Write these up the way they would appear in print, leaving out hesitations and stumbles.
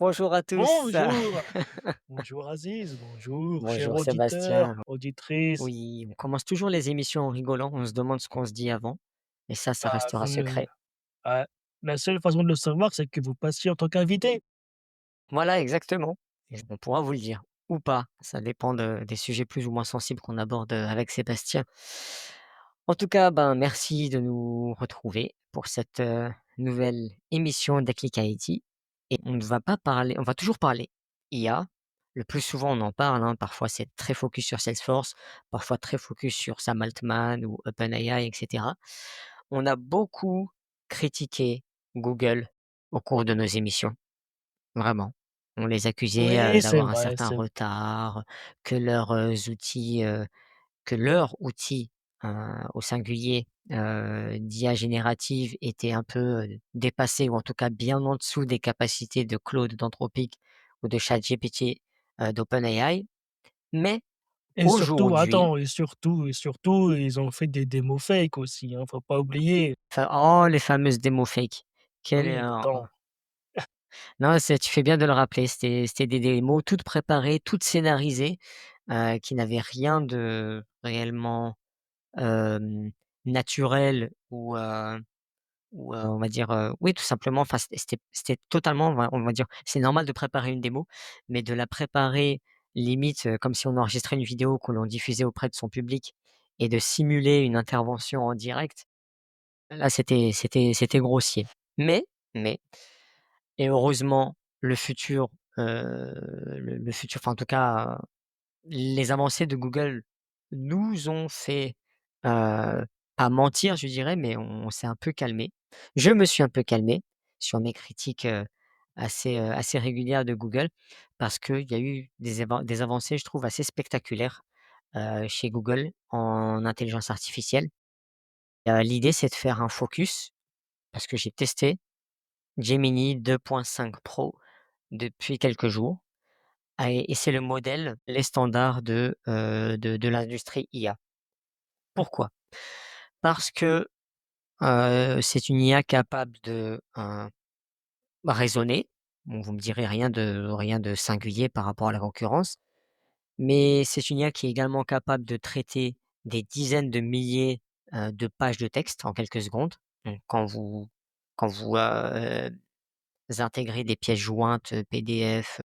Bonjour à tous. Bonjour! Bonjour Aziz, bonjour cher Bonjour auditeur, Sébastien. auditrice. Oui, on commence toujours les émissions en rigolant, on se demande ce qu'on se dit avant et ça Bah, restera vous ne secret. ah, la seule façon de le savoir, c'est que vous passiez en tant qu'invité. Voilà, exactement et on pourra vous le dire ou pas, ça dépend des sujets plus ou moins sensibles qu'on aborde, avec Sébastien. En tout cas, ben, merci de nous retrouver pour cette, nouvelle émission Déclic Haïti et on va toujours parler IA. Le plus souvent, on en parle, hein, parfois c'est très focus sur Salesforce, parfois très focus sur Sam Altman ou OpenAI et cetera. On a beaucoup critiqué Google au cours de nos émissions, vraiment. On les accusait, Oui, c'est d'avoir un vrai, certain c'est retard, que leurs, outils, que leur outil, au singulier, d'IA générative était un peu, dépassé ou en tout cas bien en dessous des capacités de Claude d'Anthropic ou de ChatGPT, d'OpenAI. Mais et surtout aujourd'hui, attends, et surtout, ils ont fait des démos fake aussi, hein, faut pas oublier. les fameuses démos fake. Quelle Oui, erreur! attends. Non, tu fais bien de le rappeler, c'était des démos toutes préparées, toutes scénarisées, qui n'avaient rien de réellement, hem, naturel ou, on va dire, oui, tout simplement, enfin, c'était totalement, on va dire, c'est normal de préparer une démo, mais de la préparer limite, comme si on enregistrait une vidéo que l'on diffusait auprès de son public et de simuler une intervention en direct, là, c'était grossier. Mais et heureusement, le futur, le futur, enfin, en tout cas, les avancées de Google nous ont fait, pas mentir, je dirais, mais on s'est un peu calmé. Je me suis un peu calmé sur mes critiques, assez régulières de Google parce qu'il y a eu des avancées, je trouve, assez spectaculaires, chez Google en intelligence artificielle. L'idée, c'est de faire un focus parce que j'ai testé Gemini 2.5 Pro depuis quelques jours. Et c'est le modèle, les standards de l'industrie IA. Pourquoi? Parce que, c'est une IA capable de, raisonner. Bon, vous me direz rien de singulier par rapport à la concurrence, mais c'est une IA qui est également capable de traiter des dizaines de milliers, de pages de texte en quelques secondes. Donc quand vous intégrez des pièces jointes, PDF,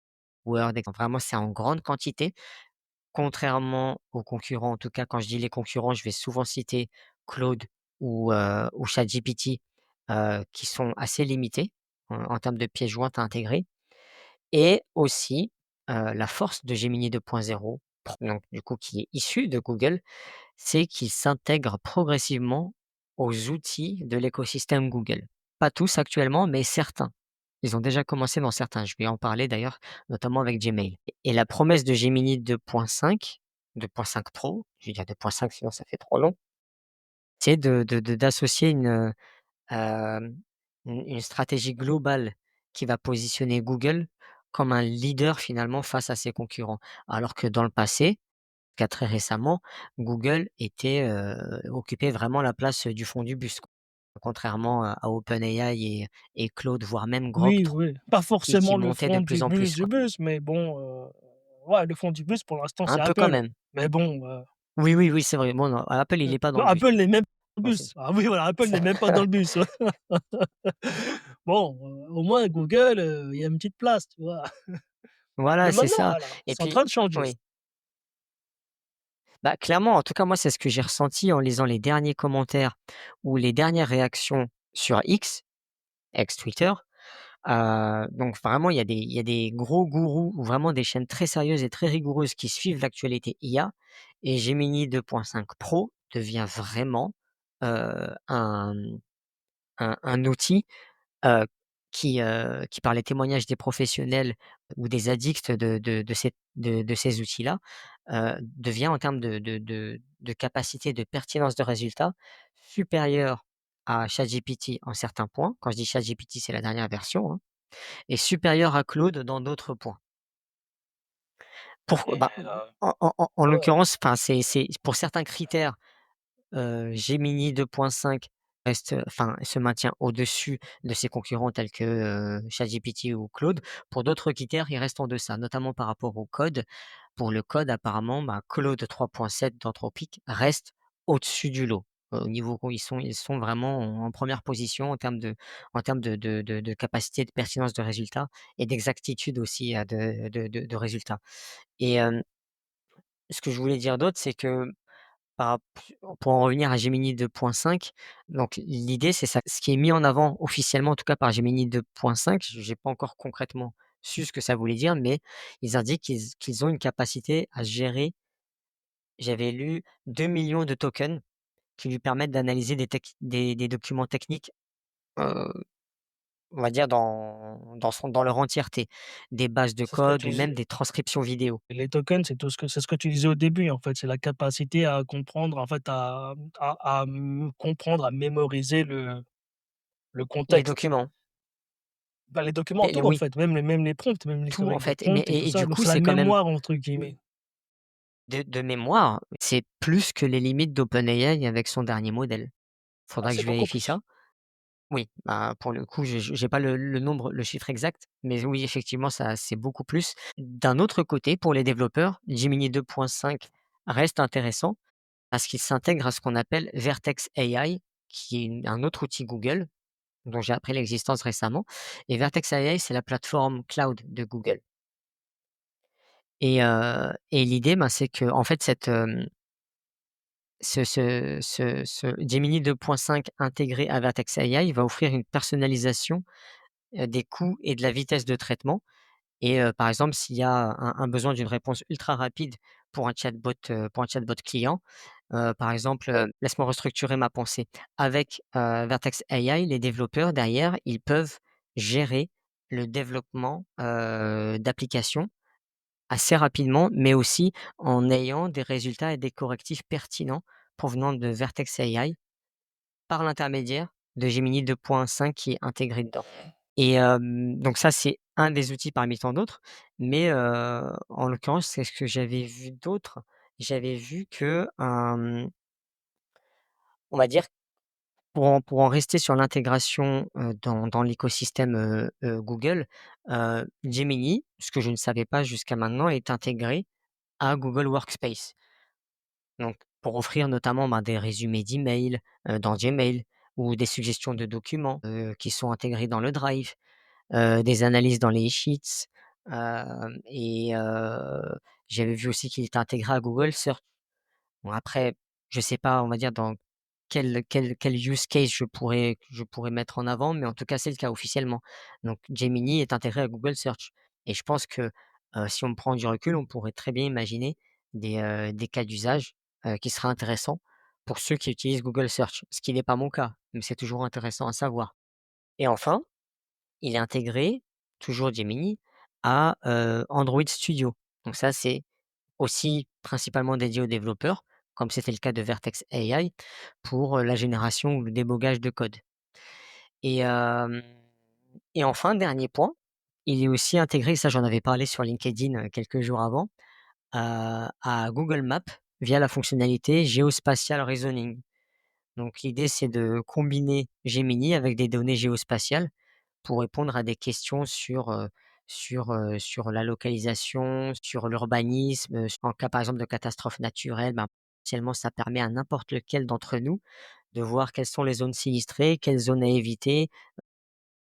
Word et quand vraiment c'est en grande quantité. Contrairement aux concurrents, en tout cas quand je dis les concurrents, je vais souvent citer Claude ou ChatGPT, qui sont assez limités en termes de pièces jointes à intégrer et aussi, la force de Gemini 2.0, donc du coup qui est issu de Google, c'est qu'il s'intègre progressivement aux outils de l'écosystème Google. Pas tous actuellement, mais certains. Ils ont déjà commencé dans certains. Je vais en parler d'ailleurs, notamment avec Gmail. Et la promesse de Gemini 2.5 Pro, je vais dire 2.5 sinon ça fait trop long, c'est d'associer hem, une stratégie globale qui va positionner Google comme un leader finalement face à ses concurrents. Alors que dans le passé, jusqu'à très récemment, Google occupait vraiment la place, du fond du bus, quoi. Contrairement à OpenAI et Claude, voire même Grok Oui, 3 oui, pas qui forcément le montait de fond plus en plus, du quoi. bus, mais bon, ouais, le fond du bus pour l'instant Un c'est peu quand Apple. même. Mais bon, Oui, oui, oui, c'est vrai. Bon, non, Apple, il est pas dans le bus. Apple n'est même pas dans le Bon, c'est bus. Ah oui, voilà, Apple n'est même pas dans le bus. Bon, au moins Google, il y a une petite place, tu vois? Mais voilà, c'est maintenant, ça voilà, et c'est en puis train de changer. oui. Bah, clairement, en tout cas, moi, c'est ce que j'ai ressenti en lisant les derniers commentaires ou les dernières réactions sur X, ex-Twitter. Donc vraiment, il y a des gros gourous ou vraiment des chaînes très sérieuses et très rigoureuses qui suivent l'actualité IA et Gemini 2.5 Pro devient vraiment, un outil, heu, qui par les témoignages des professionnels ou des addicts de ces outils-là, devient en termes de capacité de pertinence de résultats supérieur à ChatGPT en certains points. Quand je dis ChatGPT, c'est la dernière version, hein, et supérieur à Claude dans d'autres points. Pourquoi? Et Bah, en ouais, l'occurrence, enfin, c'est pour certains critères, Gemini 2.5 enfin, se maintient au-dessus de ses concurrents tels que, ChatGPT ou Claude. Pour d'autres critères, il reste en deçà, notamment par rapport au code. Pour le code, apparemment, bah, Claude 3.7 d'Anthropic reste au-dessus du lot. Au niveau où ils sont vraiment en 1re position en termes de capacité de pertinence de résultats et d'exactitude aussi, de résultats. Et ce que je voulais dire d'autre, c'est que par rap pour en revenir à Gemini 2.5, donc l'idée c'est ça, ce qui est mis en avant officiellement, en tout cas par Gemini 2.5, j'ai pas encore concrètement su ce que ça voulait dire, mais ils indiquent qu'ils ont une capacité à gérer, j'avais lu 2 millions de tokens qui lui permettent d'analyser des documents techniques, heu, on va dire dans leur entièreté, des bases de C'est ce que code tu ou même disais. des transcriptions vidéo. Les tokens, c'est ce que tu disais au début, en fait, c'est la capacité à comprendre, en fait, comprendre, à mémoriser le Les contexte. documents, Bah, les documents, tout, en oui, fait, même les prompts, même tout en l'historique des fait, mais prompts et tout et ça, du donc coup, c'est la c'est quand même «mémoire» entre guillemets. de mémoire, c'est plus que les limites d'OpenAI avec son dernier modèle. Ah, Faudra que c'est je beaucoup vérifie plus. ça. Oui, bah, pour le coup, j'ai pas le nombre, le chiffre exact, mais oui, effectivement, ça c'est beaucoup plus. D'un autre côté, pour les développeurs, Gemini 2.5 reste intéressant parce qu'il s'intègre à ce qu'on appelle Vertex AI, qui est un autre outil Google, dont j'ai appris l'existence récemment. Et Vertex AI, c'est la plateforme cloud de Google. Et l'idée, ben, c'est que en fait, ce Gemini 2.5 intégré à Vertex AI va offrir une personnalisation, des coûts et de la vitesse de traitement. Et par exemple, s'il y a un besoin d'une réponse ultra rapide pour un chatbot client, par exemple, laisse-moi restructurer ma pensée. Avec, Vertex AI, les développeurs derrière, ils peuvent gérer le développement, d'applications assez rapidement, mais aussi en ayant des résultats et des correctifs pertinents provenant de Vertex AI par l'intermédiaire de Gemini 2.5 qui est intégré dedans. Et donc ça, c'est un des outils parmi tant d'autres, mais en l'occurrence, c'est ce que j'avais vu d'autre. J'avais vu que, on va dire, pour en rester sur l'intégration, dans l'écosystème, Google, Gemini, ce que je ne savais pas jusqu'à maintenant, est intégré à Google Workspace. Donc pour offrir notamment, ben, des résumés d'emails, dans Gmail ou des suggestions de documents, qui sont intégrés dans le Drive, des analyses dans les sheets, et j'avais vu aussi qu'il était intégré à Google Search. Bon après, je sais pas, on va dire dans quel use case je pourrais mettre en avant, mais en tout cas, c'est le cas officiellement. Donc Gemini est intégré à Google Search et je pense que, si on prend du recul, on pourrait très bien imaginer des cas d'usage, qui seraient intéressants pour ceux qui utilisent Google Search, ce qui n'est pas mon cas, mais c'est toujours intéressant à savoir. Et enfin, il est intégré, toujours Gemini, à, Android Studio. Donc ça, c'est aussi principalement dédié aux développeurs, comme c'était le cas de Vertex AI pour, la génération ou le débogage de code. Et enfin, dernier point, il est aussi intégré, ça j'en avais parlé sur LinkedIn, quelques jours avant, à Google Maps via la fonctionnalité Geospatial Reasoning. Donc l'idée, c'est de combiner Gemini avec des données géospatiales pour répondre à des questions sur la localisation, sur l'urbanisme, en cas, par exemple, de catastrophe naturelle, ben, potentiellement, ça permet à n'importe lequel d'entre nous de voir quelles sont les zones sinistrées, quelles zones à éviter,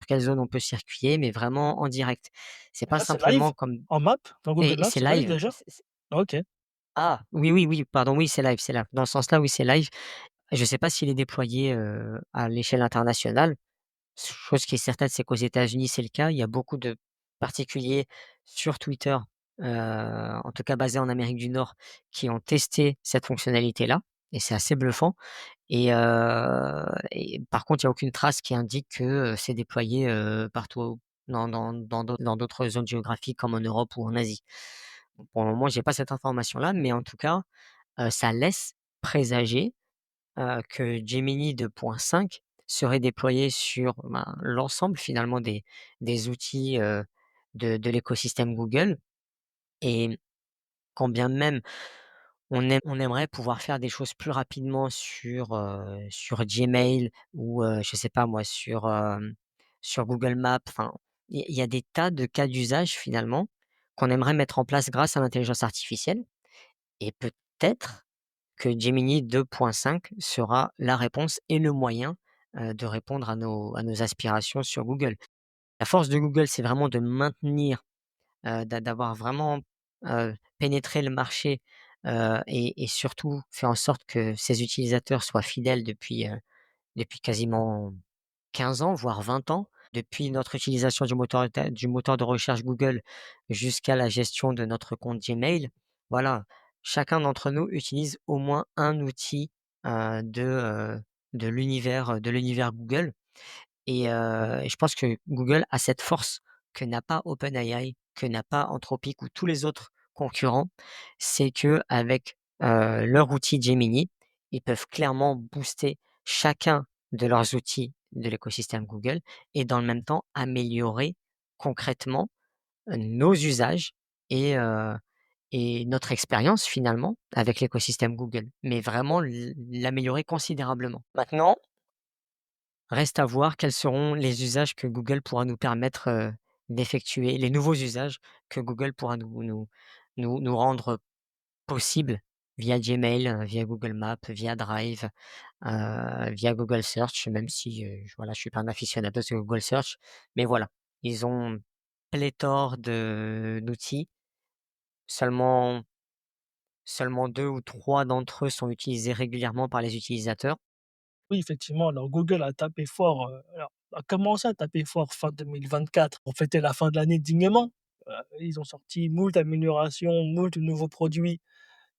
quelles zones on peut circuler, mais vraiment en direct. C'est Et pas là, c'est live? simplement comme En map? Dans Google et Maps, c'est c'est live live, déjà? OK. ah! Oui, oui, oui, pardon, oui, c'est live, c'est live. Dans ce sens-là, oui, c'est live. Je ne sais pas s'il est déployé, à l'échelle internationale. Chose qui est certaine, c'est qu'aux États-Unis, c'est le cas. Il y a beaucoup de particuliers sur Twitter, en tout cas basés en Amérique du Nord, qui ont testé cette fonctionnalité-là et c'est assez bluffant. Et par contre, il y a aucune trace qui indique que, c'est déployé, partout dans d'autres zones géographiques comme en Europe ou en Asie. Pour le moment, j'ai pas cette information-là, mais en tout cas, ça laisse présager que Gemini 2.5 serait déployé sur, ben, l'ensemble finalement des outils, de l'écosystème Google. Et quand bien même On aimerait pouvoir faire des choses plus rapidement sur Gmail ou, je sais pas moi, sur Google Maps. Enfin, il y a des tas de cas d'usage finalement qu'on aimerait mettre en place grâce à l'intelligence artificielle et peut-être que Gemini 2.5 sera la réponse et le moyen, de répondre à nos aspirations sur Google. La force de Google, c'est vraiment de maintenir, d'avoir vraiment, pénétré le marché, et surtout fait en sorte que ses utilisateurs soient fidèles depuis quasiment 15 ans, voire 20 ans. Depuis notre utilisation du moteur de recherche Google jusqu'à la gestion de notre compte Gmail. Voilà, chacun d'entre nous utilise au moins un outil, de l'univers Google. Et je pense que Google a cette force que n'a pas OpenAI, que n'a pas Anthropic ou tous les autres concurrents, c'est qu'avec, leur outil Gemini, ils peuvent clairement booster chacun de leurs outils de l'écosystème Google et dans le même temps améliorer concrètement, nos usages et notre expérience finalement avec l'écosystème Google, mais vraiment l'améliorer considérablement. Maintenant, reste à voir quels seront les usages que Google pourra nous permettre, d'effectuer, les nouveaux usages que Google pourra nous rendre possibles via Gmail, via Google Maps, via Drive, via Google Search, même si, voilà, je suis pas un aficionado de Google Search. Mais voilà, ils ont pléthore d'outils. Seulement seulement 2 ou 3 d'entre eux sont utilisés régulièrement par les utilisateurs. Oui, effectivement, alors Google a tapé fort, alors a commencé à taper fort fin 2024 pour fêter la fin de l'année dignement. Ils ont sorti moult améliorations, moult nouveaux produits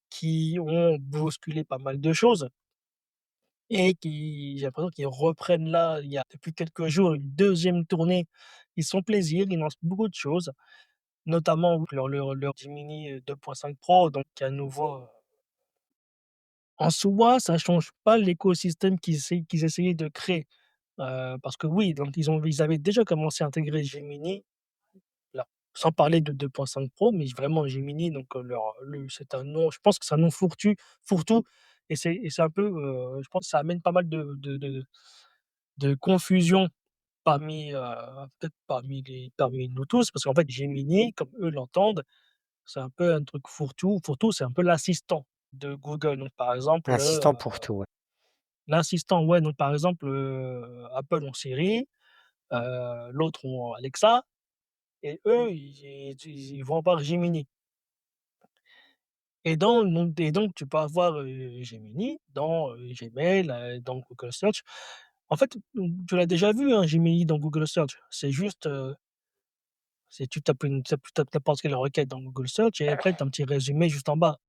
qui ont bousculé pas mal de choses et qui j'ai l'impression qu'ils reprennent là, il y a depuis quelques jours, une deuxième tournée. Ils se font plaisir, ils lancent beaucoup de choses, notamment leur Gemini, 2.5 Pro, donc à nouveau, en soi, ça change pas l'écosystème qu'ils essayaient de créer. Parce que oui, donc ils avaient déjà commencé à intégrer Gemini, alors sans parler de 2.5 Pro, mais vraiment Gemini, donc c'est un nom, je pense que c'est un nom fourre-tout et c'est un peu, je pense que ça amène pas mal de confusion peut-être parmi nous tous, parce qu'en fait Gemini, comme eux l'entendent, c'est un peu un truc fourre-tout. Fourre-tout, c'est un peu l'assistant de Google. Donc par exemple, L'assistant pour tout, ouais. l'assistant, ouais, donc par exemple, Apple ont Siri, l'autre ont Alexa et eux, ils vont avoir Gemini et donc tu peux avoir, Gemini dans, Gmail, dans Google Search. En fait, tu l'as déjà vu, hein, Gemini dans Google Search. C'est tu tapes n'importe quelle requête dans Google Search et après tu as un petit résumé juste en bas.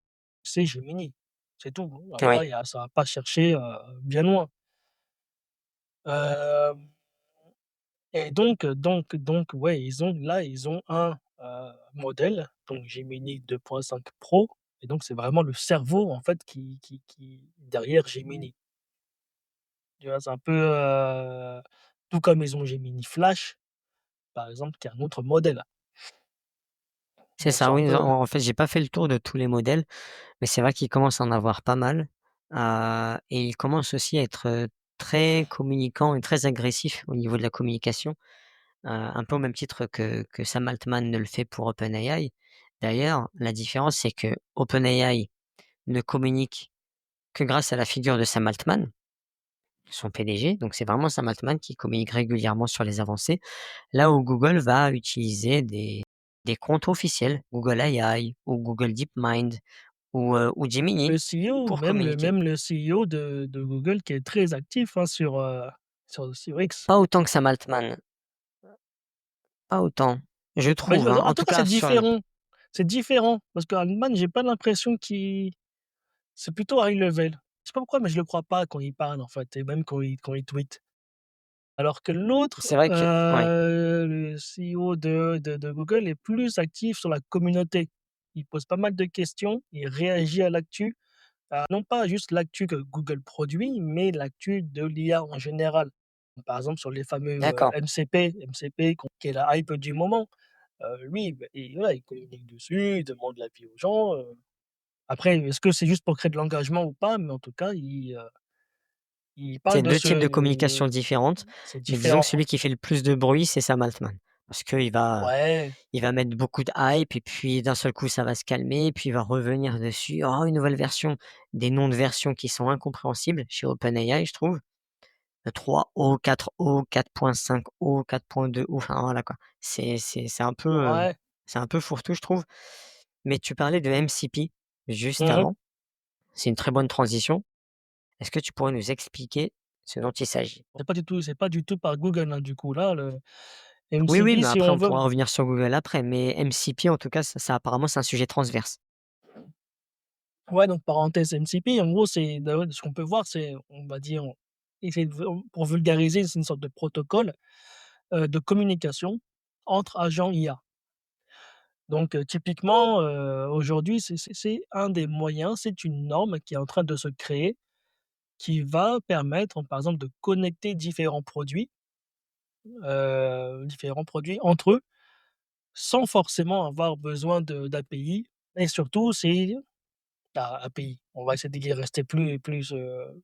C'est Gemini, c'est tout, hein. Oui, Après ça va pas chercher, bien loin. Hem et donc ouais, ils ont un, modèle, donc Gemini 2.5 Pro et donc c'est vraiment le cerveau en fait qui derrière Gemini. Tu vois? C'est un peu, tout comme ils ont Gemini Flash, par exemple, qui est un autre modèle. c'est Donc c'est ça, un oui, peu en fait, j'ai pas fait le tour de tous les modèles, mais c'est vrai qu'il commence à en avoir pas mal, et il commence aussi à être, très communicant et très agressif au niveau de la communication, un peu au même titre que Sam Altman ne le fait pour OpenAI. D'ailleurs, la différence, c'est que OpenAI ne communique que grâce à la figure de Sam Altman, son PDG, donc c'est vraiment Sam Altman qui communique régulièrement sur les avancées. Là où Google va utiliser des comptes officiels, Google AI ou Google DeepMind ou Gemini le CEO, pour même le communiquer. même le CEO de Google qui est très actif, hein, sur X. Pas autant que Sam Altman, pas autant, je Bah, trouve, hein. en En tout tout cas, c'est cas sur l différent. C'est différent parce qu'Antman, j'ai pas l'impression qu'il c'est plutôt high level. Je sais pas pourquoi, mais je le crois pas quand il parle, en fait et même quand il tweet. Alors que l'autre, c'est vrai que oui, le CEO de Google est plus actif sur la communauté. Il pose pas mal de questions, il réagit à l'actu, non pas juste l'actu que Google produit, mais l'actu de l'IA en général. Par exemple, sur les fameux, d'accord. MCP qui est la hype du moment. Lui, bah, voilà, il communique dessus, il demande l'avis aux gens, Après, est-ce que c'est juste pour créer de l'engagement ou pas? Mais en tout cas, il C'est parle de 2 types de ce communication différentes, c'est mais disons différent. que celui qui fait le plus de bruit, c'est Sam Altman. Parce qu'il va Ouais, il va mettre beaucoup de hype et puis d'un seul coup, ça va se calmer, puis il va revenir dessus: «Oh, une nouvelle version», des noms de versions qui sont incompréhensibles chez OpenAI, je trouve. 3O, 4O, 4.5O, 4.2O, enfin voilà quoi. ouais. C'est un peu fourre-tout, je trouve. Mais tu parlais de MCP juste Mmh. avant. C'est une très bonne transition. Est-ce que tu pourrais nous expliquer ce dont il s'agit? C'est pas du tout par Google, hein, du coup là, le Oui, oui, MCP mais si après on on veut pourra revenir sur Google après, mais MCP en tout cas, ça apparemment c'est un sujet transverse. ouais, donc parenthèse MCP, en gros, c'est de ce qu'on peut voir, c'est, on va dire, essayer de pour vulgariser, c'est une sorte de protocole, de communication entre agents IA. Donc, typiquement, aujourd'hui, c'est un des moyens, c'est une norme qui est en train de se créer, qui va permettre, par exemple, de connecter différents produits entre eux, sans forcément avoir besoin de d'API et surtout, c'est API. On va essayer d'y rester plus,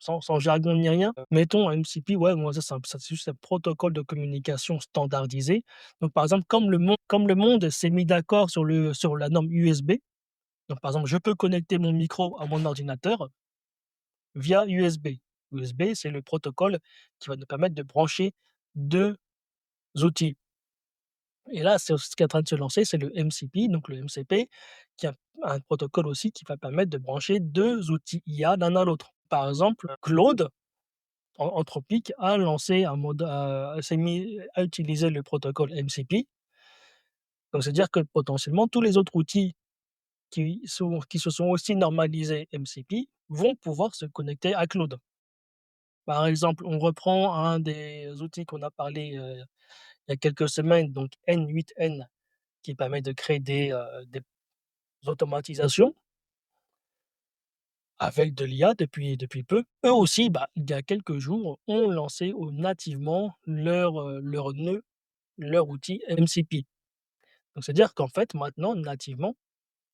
sans jargon ni rien. Mettons un MCP, ouais, moi ça c'est juste un protocole de communication standardisé. Donc par exemple, comme le monde s'est mis d'accord sur la norme USB, donc par exemple, je peux connecter mon micro à mon ordinateur via USB. USB, c'est le protocole qui va nous permettre de brancher 2 outils. Et là, c'est ce qui est en train de se lancer, c'est le MCP, donc le MCP, qui est un protocole aussi qui va permettre de brancher 2 outils IA l'un à l'autre. Par exemple, Claude, Anthropic a lancé un mode s'est mis à utiliser le protocole MCP. Donc c'est-à-dire que potentiellement tous les autres outils qui se sont aussi normalisés MCP vont pouvoir se connecter à Claude. Par exemple, on reprend un des outils qu'on a parlé, il y a quelques semaines, donc N8N, qui permet de créer des automatisations avec de l'IA depuis peu. Eux aussi, bah, il y a quelques jours, ont lancé nativement leur nœud, leur outil MCP. Donc c'est-à-dire qu'en fait, maintenant, nativement,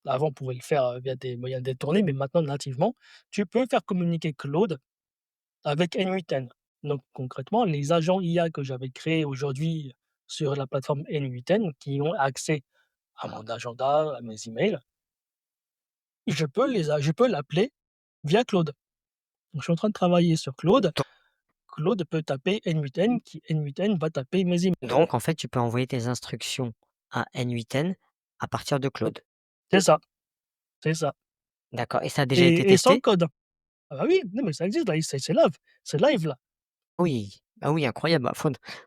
avant on pouvait le faire, via des moyens détournés, mais maintenant nativement, tu peux faire communiquer Claude avec N8N. Donc concrètement, les agents IA que j'avais créés aujourd'hui sur la plateforme N8N, qui ont accès à mon agenda, à mes emails, je peux l'appeler via Claude. Donc je suis en train de travailler sur Claude. Donc Claude peut taper N8N, qui N8N va taper mes emails. donc en fait, tu peux envoyer tes instructions à N8N à partir de Claude. C'est ça, c'est ça, D'accord et ça a déjà été et sans testé? code. Ah bah oui, non mais ça existe là, c'est live là. Oui. Ah oui, incroyable. Bah,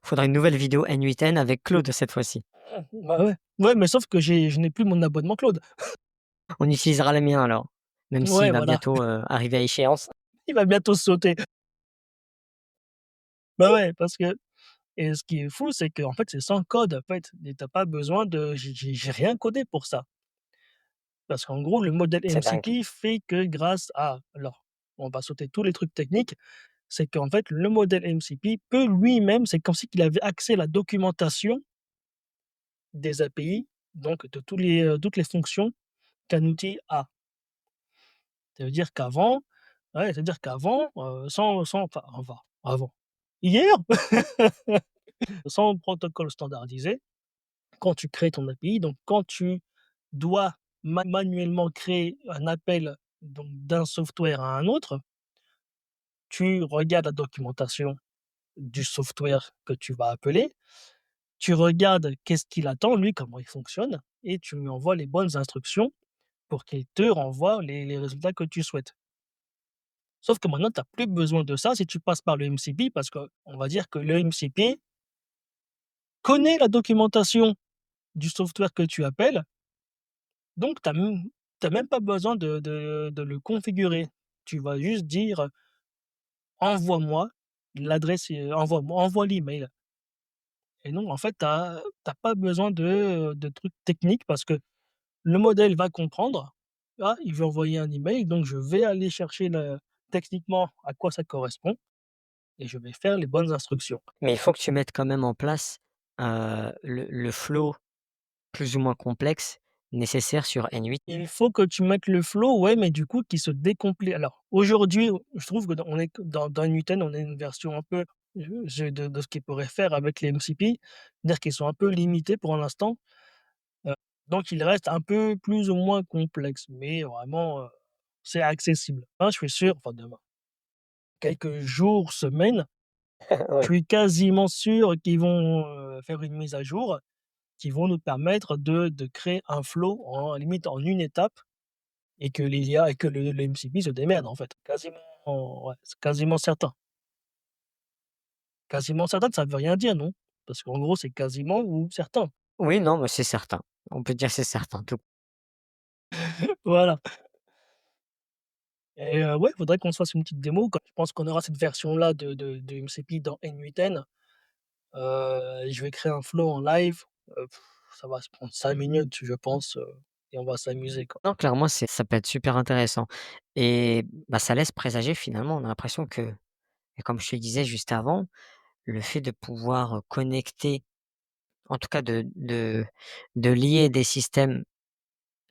faudra une nouvelle vidéo N8N avec Claude cette fois-ci. Bah ouais. Ouais, mais sauf que je n'ai plus mon abonnement Claude. On utilisera le mien alors, même s'il Ouais, va voilà, bientôt, arriver à échéance. il va bientôt sauter. Bah ouais, parce que et ce qui est fou, c'est qu'en fait, c'est sans code, en fait, et tu pas besoin de j'ai rien codé pour ça. Parce qu'en gros, le modèle C'est dingue. MCP fait que grâce à alors, on va sauter tous les trucs techniques, c'est qu'en fait, le modèle MCP peut lui-même c'est comme si qu'il avait accès à la documentation des API, donc de toutes les fonctions qu'un outil a. Ça veut dire qu'avant ouais, c'est-à-dire qu'avant, sans enfin, avant, hier, sans protocole standardisé, quand tu crées ton API, donc quand tu dois manuellement créer un appel donc d'un software à un autre, tu regardes la documentation du software que tu vas appeler, tu regardes qu'est-ce qu'il attend lui, comment il fonctionne et tu lui envoies les bonnes instructions pour qu'il te renvoie les résultats que tu souhaites. Sauf que maintenant tu as plus besoin de ça si tu passes par le MCP parce qu'on va dire que le MCP connaît la documentation du software que tu appelles, donc tu as même pas besoin de le configurer. Tu vas juste dire: «Envoie-moi l'adresse, envoie l'email» et non, en fait, tu as pas besoin de trucs techniques parce que le modèle va comprendre: «Ah, il veut envoyer un email, donc je vais aller chercher techniquement à quoi ça correspond et je vais faire les bonnes instructions». Mais il faut que tu mettes quand même en place, le flow plus ou moins complexe nécessaire sur N8. Il faut que tu mettes le flow, ouais, mais du coup qui se décomplète. Alors aujourd'hui, je trouve que on est dans Newton, on est une version un peu, de ce qu'ils pourraient faire avec les MCP, c'est-à-dire qu'ils sont un peu limités pour l'instant, heu, donc ils restent un peu plus ou moins complexes, mais vraiment, c'est accessible. Hein, je suis sûr, enfin demain, quelques jours, semaines, je Oui. suis quasiment sûr qu'ils vont, faire une mise à jour qui vont nous permettre de créer un flow en limite en une étape. Et que l'IA et que le MCP se démerde, en fait. Quasiment, ouais, c'est quasiment certain. Quasiment certain, ça veut rien dire, non? Parce qu'en gros, c'est quasiment ou certain. Oui, non, mais c'est certain. On peut dire c'est certain, tout. Voilà. Et ouais, faudrait qu'on se fasse une petite démo, quand je pense qu'on aura cette version-là de MCP dans N8N. Je vais créer un flow en live, ça va se prendre 5 minutes, je pense, et on va s'amuser, quoi. Non, clairement, ça peut être super intéressant et bah, ça laisse présager finalement, on a l'impression que et comme je te le disais juste avant, le fait de pouvoir, connecter, en tout cas de lier des systèmes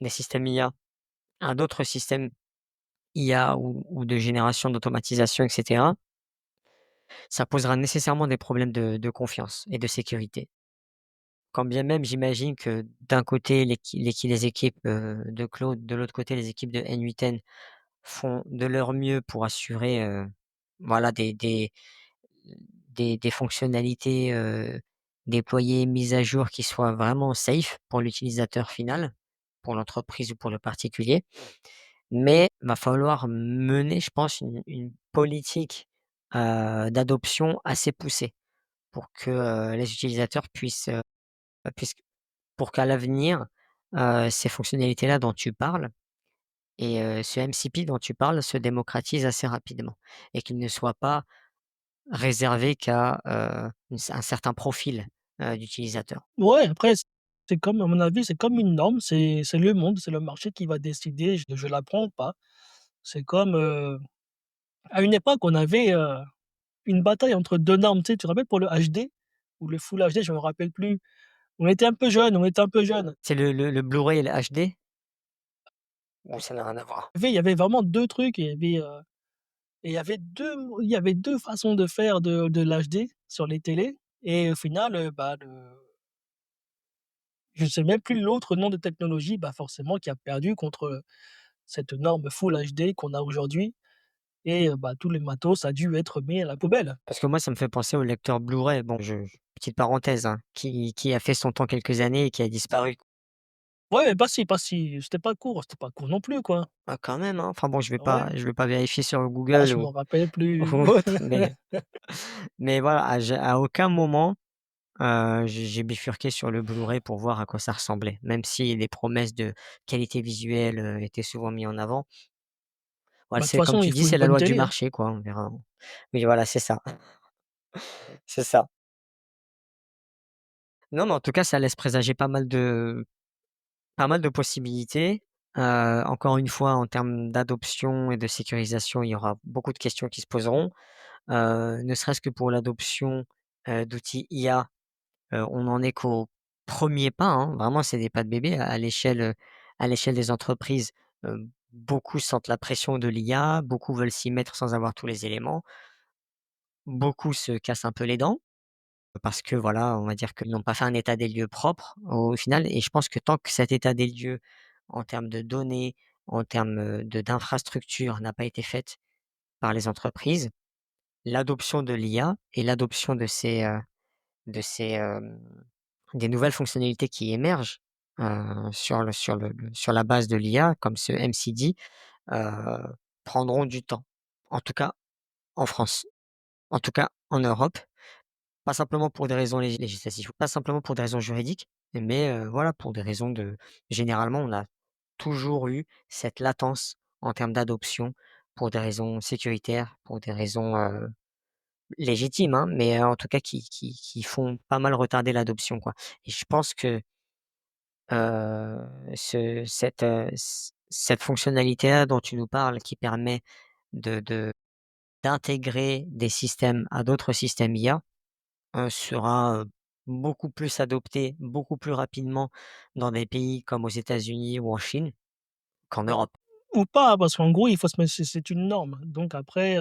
IA à d'autres systèmes IA ou de génération d'automatisation et cetera, ça posera nécessairement des problèmes de confiance et de sécurité. Quand bien même j'imagine que d'un côté les équipes, de Claude, de l'autre côté les équipes de N8N font de leur mieux pour assurer, voilà des fonctionnalités, déployées, mises à jour qui soient vraiment safe pour l'utilisateur final, pour l'entreprise ou pour le particulier. Mais va falloir mener, je pense, une politique, d'adoption assez poussée pour que, les utilisateurs puissent pour qu'à l'avenir, ces fonctionnalités-là dont tu parles et ce MCP dont tu parles se démocratise assez rapidement et qu'il ne soit pas réservé qu'à, un certain profil, d'utilisateurs. Ouais, après, c'est comme à mon avis, c'est comme une norme, c'est le monde, c'est le marché qui va décider, je l'apprends pas. C'est comme, à une époque, on avait, une bataille entre 2 normes, tu sais, tu te rappelles pour le HD ou le Full HD, je me rappelle plus. On était un peu jeunes, on était un peu jeunes. C'est le Blu-ray et le HD? Ou ça n'a rien à voir? Il y avait vraiment 2 trucs, et il y avait 2 façons de faire de l'HD sur les télés, et au final, bah, je sais même plus l'autre nom de technologie, bah, forcément qui a perdu contre, cette norme Full HD qu'on a aujourd'hui, et bah, tous les matos a dû être mis à la poubelle. Parce que moi, ça me fait penser au lecteur Blu-ray. Bon, petite parenthèse, hein, qui a fait son temps quelques années et qui a disparu. Ouais, mais pas si c'était pas court non plus, quoi. Ah, quand même, hein. Enfin bon, Ouais, je vais pas vérifier sur bah, Google je ou m'en rappelle ou plus. autre, mais voilà, à aucun moment, j'ai bifurqué sur le Blu-ray pour voir à quoi ça ressemblait. Même si les promesses de qualité visuelle, étaient souvent mis en avant. Voilà, Bah, de toute c'est comme façon, tu il dis, faut une c'est la bonne loi du télé, hein. marché, quoi, on verra. Oui, voilà, c'est ça, c'est ça. Non, mais en tout cas, ça laisse présager pas mal de possibilités. Encore une fois, en termes d'adoption et de sécurisation, il y aura beaucoup de questions qui se poseront. Ne serait-ce que pour l'adoption, d'outils IA, on en est qu'aux premiers pas, hein. Vraiment, c'est des pas de bébé à l'échelle des entreprises. Beaucoup sentent la pression de l'IA, beaucoup veulent s'y mettre sans avoir tous les éléments. Beaucoup se cassent un peu les dents parce que voilà, on va dire qu'ils n'ont pas fait un état des lieux propre au final et je pense que tant que cet état des lieux en termes de données, en termes, d'infrastructures n'a pas été faite par les entreprises, l'adoption de l'IA et l'adoption de ces, des nouvelles fonctionnalités qui émergent, sur la base de l'IA comme ce MCD, heu, prendront du temps. En tout cas en France, en tout cas en Europe. Pas simplement pour des raisons législatives, pas simplement pour des raisons juridiques, mais voilà, pour des raisons de généralement, on a toujours eu cette latence en termes d'adoption pour des raisons sécuritaires, pour des raisons, légitimes, hein, mais en tout cas qui font pas mal retarder l'adoption, quoi et je pense que, cette fonctionnalité-là dont tu nous parles qui permet d'intégrer des systèmes à d'autres systèmes IA, sera, beaucoup plus adopté, beaucoup plus rapidement dans des pays comme aux États-Unis ou en Chine qu'en Bah, Europe. ou pas, parce qu'en gros, il faut se mettre c'est une norme. Donc après,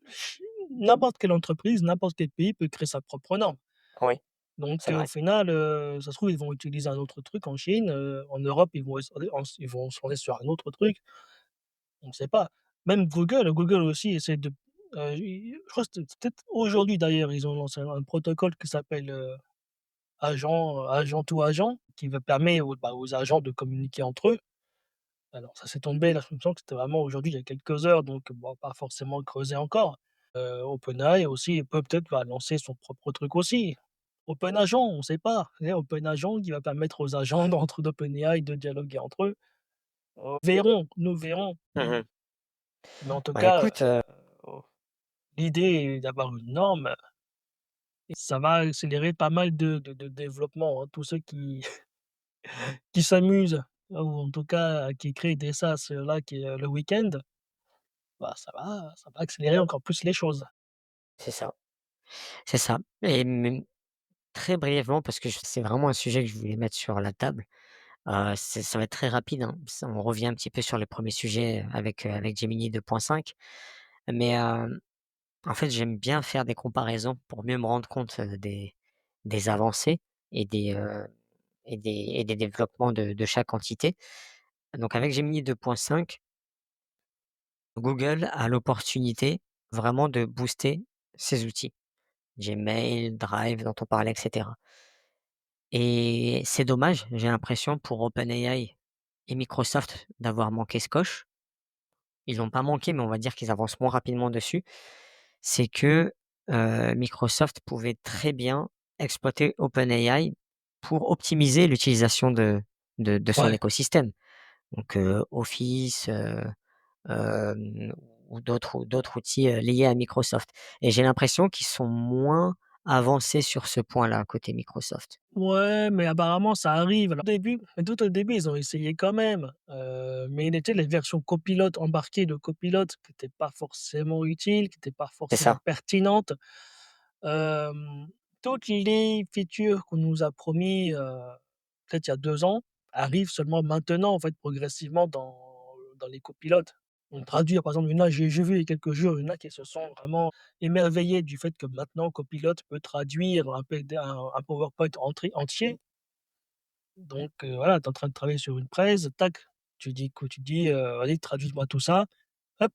ch n'importe quelle entreprise, n'importe quel pays peut créer sa propre norme. Oui, Donc c'est au vrai. final, ça se trouve, ils vont utiliser un autre truc en Chine, en Europe, ils vont se tourner sur un autre truc, on ne sait pas. Même Google aussi essaie de i je crois que c'était peut-être aujourd'hui d'ailleurs, ils ont lancé un protocole qui s'appelle, agent to agent, qui va permet aux agents de communiquer entre eux. Alors ça s'est tombé là, je me sens que c'était vraiment aujourd'hui, il y a quelques heures, donc bon, pas forcément creusé encore. OpenAI aussi peut-être va lancer son propre truc aussi. OpenAgent, on ne sait pas. OpenAgent qui va permettre aux agents d'OpenAI de dialoguer entre eux. Verrons, nous verrons. Mmh. Mais en tout Bah, cas, écoute, l'idée d'avoir une norme, et ça va accélérer pas mal de développement, hein. Tous ceux qui qui s'amusent, ou en tout cas qui créent des sas, là, le week-end, bah, ça va accélérer encore plus les choses. c'est ça, c'est ça et même très brièvement parce que c'est vraiment un sujet que je voulais mettre sur la table. Ça va être très rapide, hein. On revient un petit peu sur les premiers sujets avec Gemini 2.5. Mais, en fait, j'aime bien faire des comparaisons pour mieux me rendre compte, des avancées et des développements de chaque entité. Donc avec Gemini 2.5, Google a l'opportunité vraiment de booster ses outils. Gmail, Drive dont on parlait et cetera. Et c'est dommage, j'ai l'impression pour OpenAI et Microsoft d'avoir manqué ce coche. Ils l'ont pas manqué, mais on va dire qu'ils avancent moins rapidement dessus. C'est que, Microsoft pouvait très bien exploiter OpenAI pour optimiser l'utilisation de son Ouais. écosystème. Donc, Office, ou d'autres outils, liés à Microsoft et j'ai l'impression qu'ils sont moins avancés sur ce point-là, côté Microsoft. Ouais, mais apparemment ça arrive. Alors tout au début, ils ont essayé quand même, mais il était les versions copilotes embarquées de copilotes qui étaient pas forcément utiles, qui étaient pas C'est forcément ça, pertinentes. Hem, Toutes les features qu'on nous a promis, peut-être il y a 2 ans, arrivent seulement maintenant, en fait, progressivement dans les copilotes. Donc traduire, par exemple, il y en a j'ai vu il y a quelques jours, il y en a qui se sont vraiment émerveillés du fait que maintenant Copilot peut traduire un PowerPoint entier. Donc voilà, tu es en train de travailler sur une presse, tac, tu dis: «Vas-y, traduis-moi tout ça». Hop,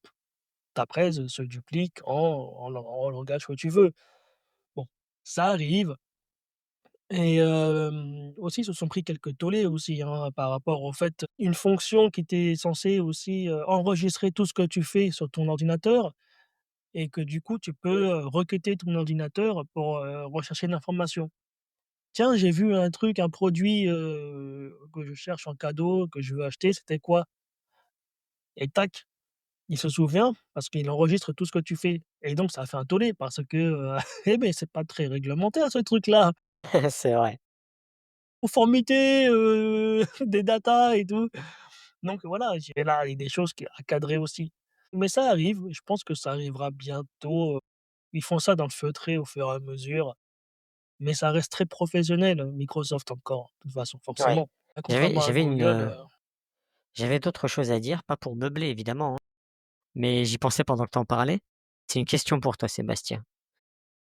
ta presse se duplique en langage que tu veux. Bon, ça arrive. Et aussi, ils se sont pris quelques tollés aussi, hein, par rapport au fait une fonction qui était censée aussi, enregistrer tout ce que tu fais sur ton ordinateur, et que du coup tu peux, requêter ton ordinateur pour, rechercher l'information. «Tiens, j'ai vu un truc, un produit, que je cherche en cadeau, que je veux acheter, c'était quoi?» Et tac, il se souvient parce qu'il enregistre tout ce que tu fais, et donc ça a fait un tollé parce que, eh beh, c'est pas très réglementaire ce truc-là. c'est vrai. Conformité, des datas et tout. Donc voilà, j'ai là, il y a des choses qui à cadrer aussi. Mais ça arrive, je pense que ça arrivera bientôt, ils font ça dans le feutré au fur et à mesure, mais ça reste très professionnel, Microsoft encore, de toute façon, Ouais. forcément. Hein, J'avais contrairement à j'avais une, Google, j'avais d'autres choses à dire, pas pour meubler évidemment, hein, mais j'y pensais pendant que tu en parlais. C'est une question pour toi, Sébastien.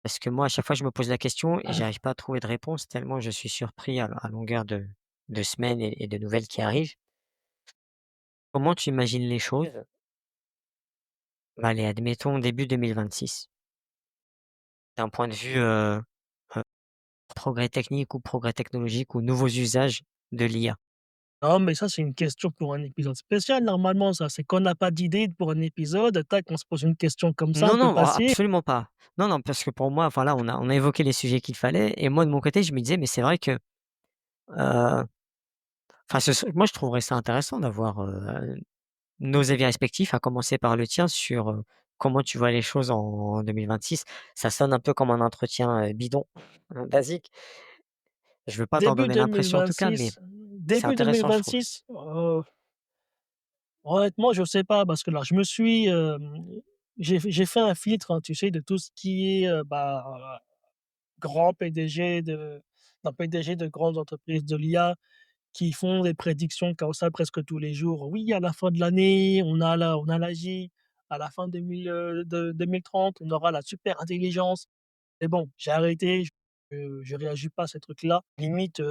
Parce que moi, à chaque fois, je me pose la question et j'arrive pas à trouver de réponse tellement je suis surpris à longueur de semaines et de nouvelles qui arrivent. Comment tu imagines les choses? Bah, allez, admettons début 2026, d'un point de vue, heu, progrès technique ou progrès technologique ou nouveaux usages de l'IA. non, mais ça, c'est une question pour un épisode spécial normalement ça. C'est qu'on n'a pas d'idée pour un épisode, tac, on se pose une question comme ça un Non, peu non, passée. absolument pas. Non, non, parce que pour moi, enfin là, on a évoqué les sujets qu'il fallait et moi de mon côté, je me disais: «Mais c'est vrai que, enfin moi je trouverais ça intéressant d'avoir, nos avis respectifs, à commencer par le tien sur, comment tu vois les choses en 2026. Ça sonne un peu comme un entretien, bidon, basique. Je veux pas t'en Début donner l'impression en tout cas, mais c'est début intéressant je trouve. 2026, honnêtement, je sais pas parce que là, je me suis, j'ai fait un filtre, hein, tu sais, de tout ce qui est, grands PDG de non, PDG de grandes entreprises de l'IA qui font des prédictions comme ça presque tous les jours. Oui, à la fin de l'année, on a l'AGI, à la fin 2030, on aura la super intelligence. Mais bon, j'ai arrêté, je réagis pas à ces trucs-là. Limite,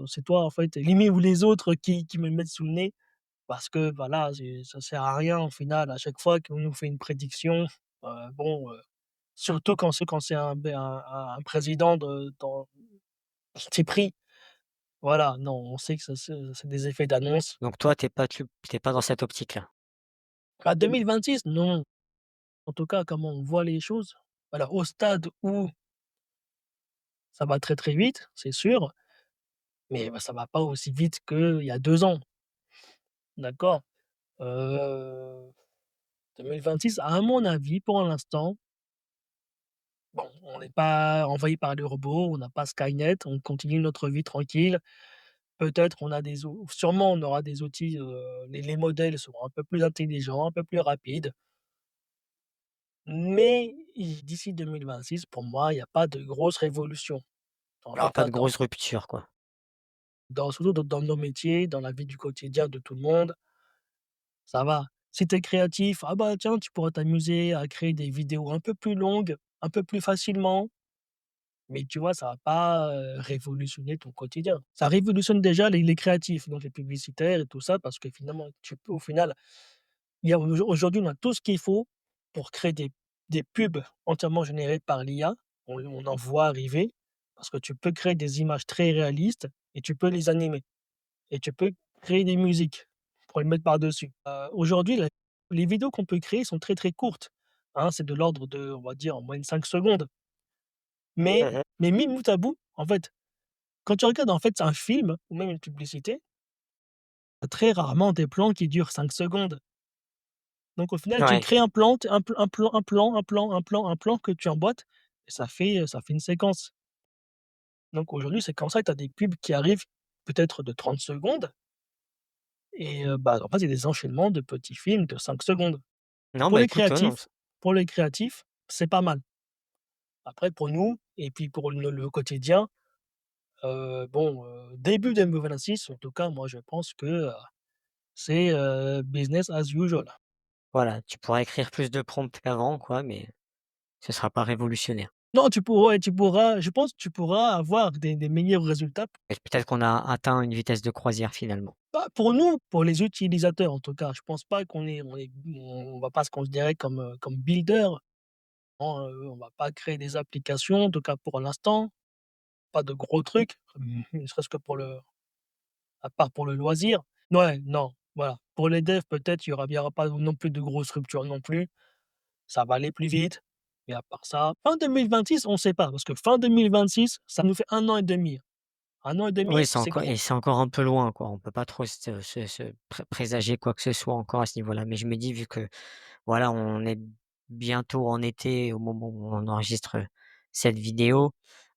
c'est toi, en fait, limite ou les autres qui me le mettent sous le nez parce que, voilà, ça sert à rien au final à chaque fois qu'on nous fait une prédiction, bon, surtout quand c'est un président de dans parti pris. Voilà, non, on sait que ça c'est des effets d'annonce. Donc toi, tu pas dans cette optique-là? À 2026, non. En tout cas, comment on voit les choses, voilà, au stade où ça va très, très vite, c'est sûr, mais bah, ça va pas aussi vite qu'il y a 2 ans, d'accord? Heu, 2026, à mon avis, pour l'instant, bon, on n'est pas envahi par les robots, on n'a pas Skynet, on continue notre vie tranquille. Peut-être on a des ou sûrement on aura des outils, les modèles seront un peu plus intelligents, un peu plus rapides, mais d'ici 2026, pour moi, il y a pas de grosse révolution. J'en Il y aura vois pas pas de tant. grosse rupture, quoi? Surtout dans nos métiers, dans la vie du quotidien de tout le monde, ça va. Si tu es créatif, ah bah tiens, tu pourras t'amuser à créer des vidéos un peu plus longues, un peu plus facilement, mais tu vois, ça va pas, révolutionner ton quotidien. Ça révolutionne déjà les créatifs, donc les publicitaires et tout ça, parce que finalement, tu peux au final, il y a aujourd'hui, on a tout ce qu'il faut pour créer des pubs entièrement générées par l'IA. On en voit arriver, parce que tu peux créer des images très réalistes et tu peux les animer. Et tu peux créer des musiques pour les mettre par-dessus. Aujourd'hui, les vidéos qu'on peut créer sont très, très courtes, hein, c'est de l'ordre de, on va dire, en moyenne 5 secondes. Mmh. Mais mis bout à bout, en fait, quand tu regardes, en fait, un film ou même une publicité, tu très rarement des plans qui durent 5 secondes. Donc au final, tu Ouais. crées un plan, t un plan que tu emboîtes et ça fait une séquence. Donc aujourd'hui, c'est comme ça que tu as des pubs qui arrivent peut-être de 30 secondes et bah, en fait, c'est des enchaînements de petits films de 5 secondes. Non, Pour bah, les écoute, non, créatifs pour les créatifs, c'est pas mal. Après pour nous et puis pour le quotidien, bon, début 2026 en tout cas, moi je pense que, c'est, business as usual. voilà, tu pourras écrire plus de prompts qu'avant, quoi, mais ce sera pas révolutionnaire. Non, tu pourras je pense que tu pourras avoir des meilleurs résultats. Et peut-être qu'on a atteint une vitesse de croisière finalement. Pas pour nous, pour les utilisateurs en tout cas. Je pense pas on va pas se considérer comme, comme builder, hein, on va pas créer des applications, en tout cas pour l'instant, pas de gros trucs, ne serait-ce que pour le à part pour le loisir. Ouais, non, voilà. Pour les devs, peut-être, il y aura pas non plus de grosses ruptures non plus. Ça va aller plus vite. Mais à part ça, fin 2026, on sait pas, parce que fin 2026, ça nous fait 1 an et demi. 1 an et demi, Oui, c'est gros. c'est encore un peu loin, quoi. On peut pas trop se présager quoi que ce soit encore à ce niveau-là. Mais je me dis vu que, voilà, on est bientôt en été au moment où on enregistre, cette vidéo,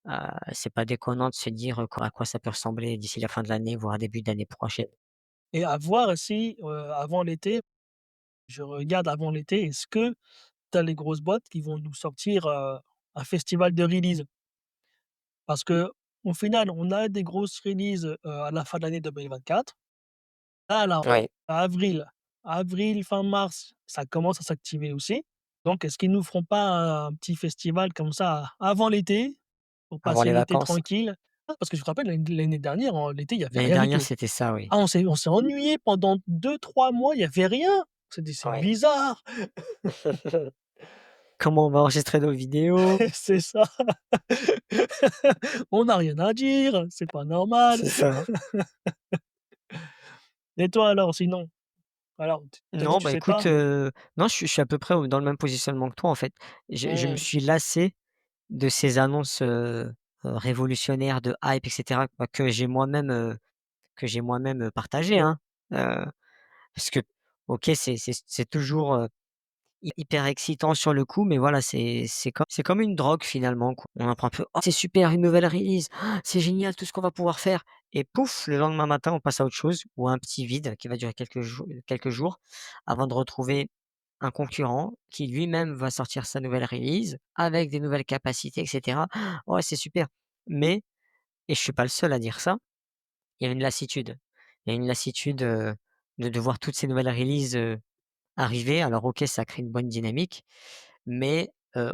heu, c'est pas déconnant de se dire, à quoi ça peut ressembler d'ici la fin de l'année, voire début d'année prochaine. Et à voir si, avant l'été, je regarde avant l'été, est-ce que tu as les grosses boîtes qui vont nous sortir, un festival de release? Parce qu'au final, on a des grosses releases, à la fin de l'année 2024. Là, Ouais, avril, fin mars, ça commence à s'activer aussi. Donc est-ce qu'ils nous feront pas un petit festival comme ça avant l'été, pour avant passer les l'été vacances. tranquille? Ah, parce que je me rappelle l'année dernière, en l'été, il y avait L'année rien du dernière, tout. c'était ça, oui. Ah, on s'est ennuyés pendant 2 3 mois, il y avait rien. C'est Ouais. bizarre. Comment on va enregistrer nos vidéos? C'est ça. On n'a rien à dire, c'est pas normal. C'est ça. Et toi alors sinon? Alors tu as dit Non, tu bah, sais écoute, pas? non, je suis à peu près au dans le même positionnement que toi, en fait. Je me Mmh. suis lassé de ces annonces, révolutionnaires de hype et cetera, bah, que j'ai moi-même, partagées, hein. Heu, Parce que OK, c'est toujours, hyper excitant sur le coup, mais voilà, c'est comme une drogue finalement, quoi. On apprend un peu: «Oh, c'est super, une nouvelle release, ah, c'est génial tout ce qu'on va pouvoir faire» et pouf, le lendemain matin, on passe à autre chose ou à un petit vide qui va durer quelques jours avant de retrouver un concurrent qui lui-même va sortir sa nouvelle release avec des nouvelles capacités et cetera. Ouais, c'est super. Mais et je suis pas le seul à dire ça, il y a une lassitude. Il y a une lassitude, de voir toutes ces nouvelles releases, arriver. Alors OK, ça crée une bonne dynamique, mais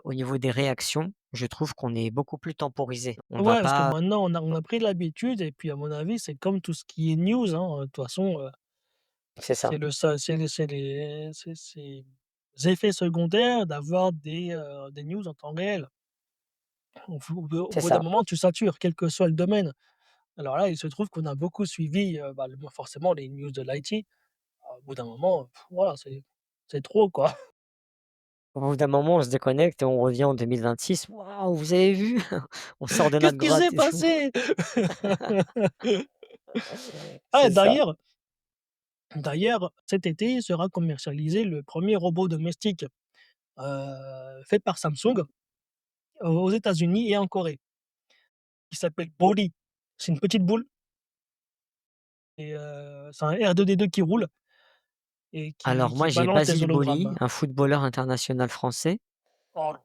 au niveau des réactions, je trouve qu'on est beaucoup plus temporisé. On va Ouais, parce que pas maintenant on a pris l'habitude et puis à mon avis, c'est comme tout ce qui est news, hein, de toute façon, c'est ça, c'est le ça c'est les effets secondaires d'avoir des news en temps réel. Au c'est bout d'un ça. moment, tu satures, quel que soit le domaine. Alors là, il se trouve qu'on a beaucoup suivi, bah, le forcément les news de l'IT. Au bout d'un moment, voilà, c'est trop, quoi. Au bout d'un moment, on se déconnecte et on revient en 2026. «Waouh, vous avez vu?» On sort de «Qu'est-ce notre qui s'est grotte et tout. passé?» Ah, C'est ça. d'ailleurs, cet été sera commercialisé le premier robot domestique, fait par Samsung, aux États-Unis et en Corée. Il s'appelle Body. C'est une petite boule et c'est un R2D2 qui roule et qui Alors moi, qui j'ai balance des Basile Boli, hologrammes. un footballeur international français. Oh là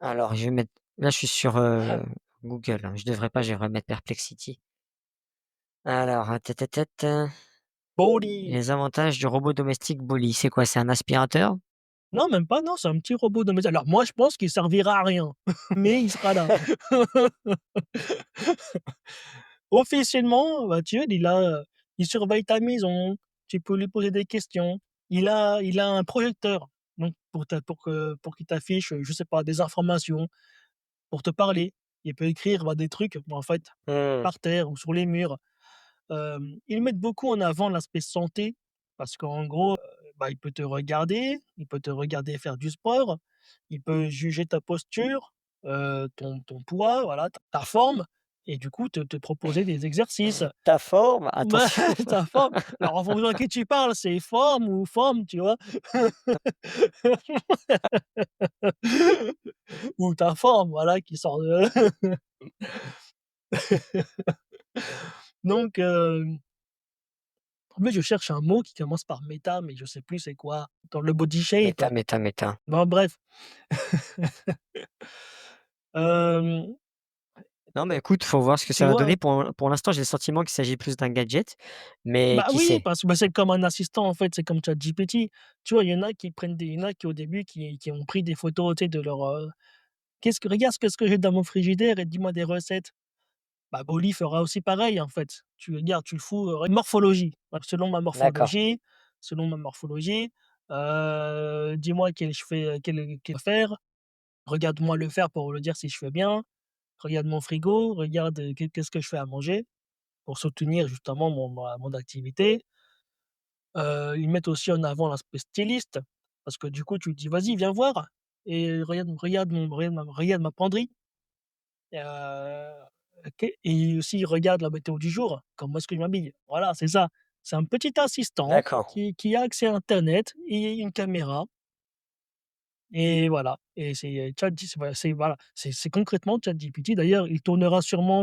Alors je vais mettre là, je suis sur, là. Google, hein, je devrais pas, je devrais mettre Perplexity. Alors, Body. les avantages du robot domestique Boli, c'est quoi? C'est un aspirateur? Non, même pas, non, c'est un petit robot domestique. Alors moi, je pense qu'il servira à rien, mais il sera là. Officiellement, bah, tu vois, il surveille ta maison, tu peux lui poser des questions. Il a un projecteur, donc pour qu'il t'affiche, je sais pas, des informations, pour te parler. Il peut écrire, bah, des trucs, en fait, Mmh, par terre ou sur les murs. Ils mettent beaucoup en avant l'aspect santé parce qu'en gros, bah, il peut te regarder faire du sport, il peut juger ta posture, ton poids, voilà, ta forme et du coup te proposer des exercices. ta forme? Bah, Attention! ta forme, alors en fonction à qui tu parles, c'est forme ou forme, tu vois? Ou ta forme, voilà, qui sort de donc en fait, je cherche un mot qui commence par méta, mais je sais plus c'est quoi, dans le body shape. Méta. Bon bref. Hem, Non, mais écoute, faut voir ce que Tu ça va vois? donner. Pour l'instant, j'ai le sentiment qu'il s'agit plus d'un gadget, mais Bah qui oui, sait? parce que, bah, c'est comme un assistant, en fait, c'est comme ChatGPT. Tu vois, il y en a qui au début qui ont pris des photos, tu sais, de leur, «Qu'est-ce que regarde ce que j'ai dans mon frigidaire et dis-moi des recettes». Bah, Bolly fera aussi pareil, en fait. Tu regardes, tu le fous, morphologie, D'accord, selon ma morphologie, dis-moi quel faire, regarde-moi le faire pour le dire si je fais bien, regarde mon frigo, regarde, qu'est-ce que je fais à manger pour soutenir justement mon activité. Ils mettent aussi en avant l'aspect styliste, parce que du coup, tu dis: «Vas-y, viens voir et regarde ma penderie». OK et aussi, ils regardent la météo du jour, comment est-ce que je m'habille. Voilà, c'est ça. C'est un petit assistant d'accord, qui a accès à internet et une caméra et voilà et c'est c'est concrètement ChatGPT. D'ailleurs, il tournera sûrement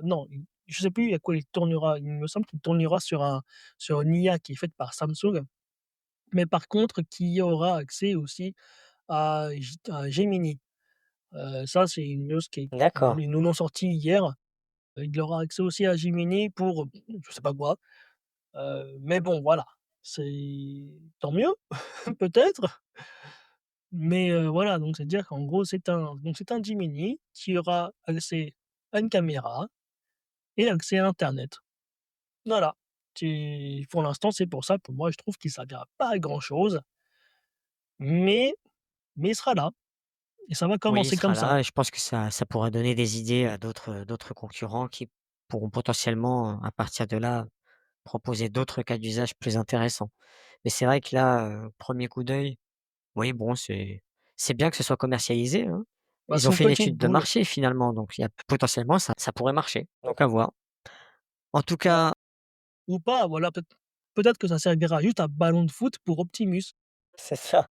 non, je sais plus à quoi il tournera. Il me semble qu'il tournera sur une IA qui est faite par Samsung, mais par contre qui aura accès aussi à Gemini. Ça, c'est une news d'accord. ils nous l'ont sorti hier. Il aura accès aussi à Gemini pour, je sais pas quoi, mais bon, voilà, c'est tant mieux, peut-être, mais voilà, donc c'est-à-dire qu'en gros, c'est un Gemini qui aura accès à une caméra et accès à internet. Voilà. Pour l'instant, c'est pour ça, pour moi, je trouve qu'il servira pas à grand chose, mais il sera là et ça va Oui, il commencer sera comme ça. là et je pense que ça pourra donner des idées à d'autres concurrents qui pourront potentiellement, à partir de là, proposer d'autres cas d'usage plus intéressants. Mais c'est vrai que là, 1er coup d'œil, oui, bon, c'est bien que ce soit commercialisé, hein. Bah, Ils c'est ont une fait une petite étude de boule, marché finalement, donc il y a potentiellement ça pourrait marcher, donc à voir. En tout voilà. cas, Ou pas, voilà, peut-être que ça servira juste à ballon de foot pour Optimus. c'est ça.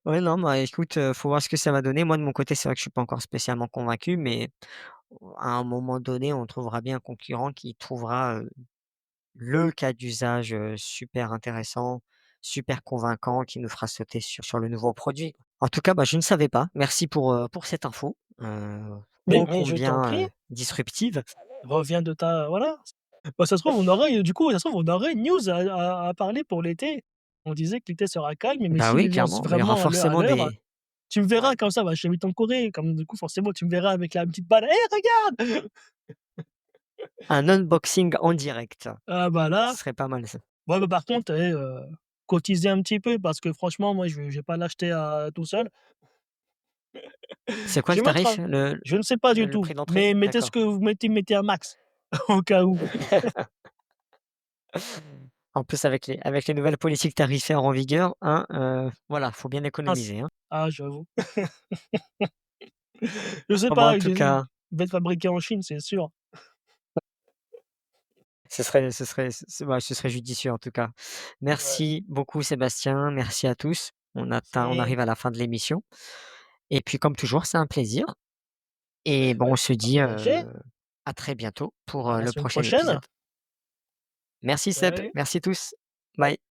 Ouais, non, bah, écoute, faut voir ce que ça va donner. Moi, de mon côté, c'est vrai que je suis pas encore spécialement convaincu, mais à un moment donné, on trouvera bien un concurrent qui trouvera, le cas d'usage, super intéressant, super convaincant qui nous fera sauter sur le nouveau produit. En tout cas, bah, je ne savais pas. Merci pour cette info, ô Mais je t'en combien, prie, disruptive. reviens de ta voilà. Bah, ça se trouve, on aurait du coup, ça se trouve, on aurait une news à parler pour l'été. On disait que l'été sera calme, mais Bah, s'il oui, les lance clairement, il y aura vraiment à forcément l'heure, des tu me ouais, verras comme ça, bah, j'habite en Corée, comme du coup, forcément, tu me verras avec la petite balle: «Hé, regarde!» un unboxing en direct. Ah bah, là, Ce serait pas mal ça. ouais, bah, par contre, cotisez un petit peu parce que franchement, moi, je vais pas l'acheter, tout seul. C'est quoi Je le vais mettre tarif? un Le je ne sais pas du le tout, prix d'entrée? mais mettez ce D'accord. que vous mettez un max au cas où. En plus avec les nouvelles politiques tarifaires en vigueur, hein, voilà, faut bien Ah c économiser, hein. j'avoue. Je sais Bon, bah, en pas, tout il cas, va être fabriqué en Chine, c'est sûr. ce serait judicieux en tout cas. Ouais. Merci beaucoup Sébastien, merci à tous. On C'est arrive à la fin de l'émission et puis comme toujours, c'est un plaisir et bon, bah, on se dit, partagez. à très bientôt pour, À la le semaine prochain prochaine. épisode. Merci Seb, Salut. merci tous. Bye. Bye.